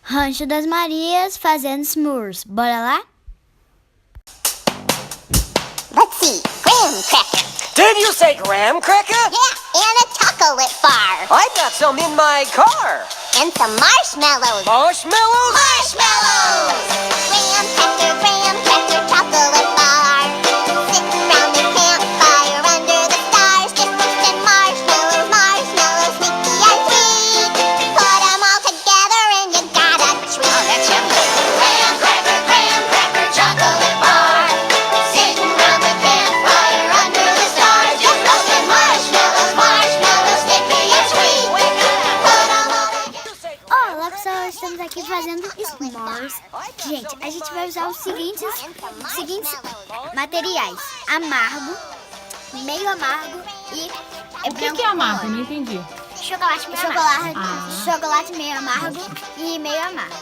Rancho das Marias fazendo s'mores. Bora lá? Let's see, graham cracker. Did you say graham cracker? Yeah, and a chocolate bar. I've got some in my car. And some marshmallows. Marshmallows? Marshmallows! Graham cracker, chocolate bar. Sitting round the campfire under the stars. Just roasting marshmallows, marshmallows, sneaky and sweet. Put 'em all together and you got a treat. Oh, that's yummy. Graham cracker, chocolate bar. Sitting round the campfire under the stars. Just roasting marshmallows, marshmallows, sneaky and sweet. Put 'em all together. Olá pessoal, estamos aqui fazendo s'mores. Gente, a gente vai usar os seguintes materiais: amargo, meio amargo e O que é amargo? Não entendi. chocolate meio amargo. Chocolate meio amargo e meio amargo.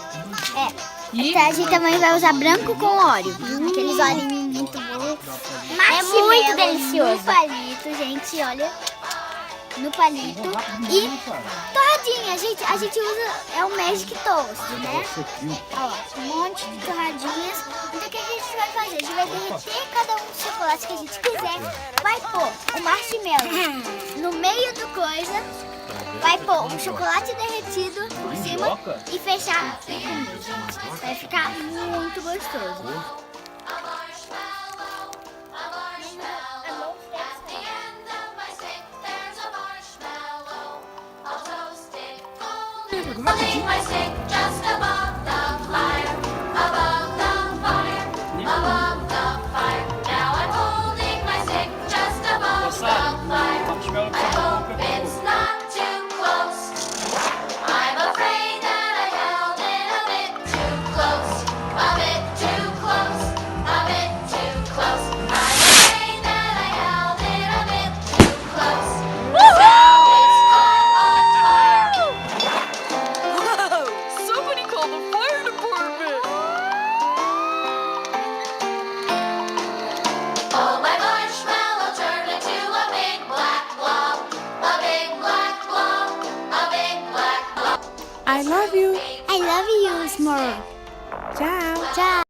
E Então, a gente também vai usar branco com óleo. Aqueles olhinhos muito bons. É muito delicioso. No palito, gente, olha. No palito. E torradinha, gente. A gente usa, é o Magic Toast, né? Ó, um monte de torradinhas. Então, o que a gente vai fazer? A gente vai derreter cada um dos chocolates que a gente quiser. Vai pôr o marshmallow no meio do coisa. Vai pôr um chocolate derretido por cima e fechar e comer, gente. Vai ficar muito gostoso. Holding my stick just above the fire, above the fire, above the fire. Now I'm holding my stick just above the fire. I hope it's not too close. I'm afraid that I held it a bit too close, a bit too close, a bit too close. I'm afraid that I held it a bit too close. Now it's on fire. Whoa! Somebody call the fire department! Oh, my marshmallow turned into a big black blob, a big black blob, a big black blob. I love you. I love you, s'more. Tchau. Tchau.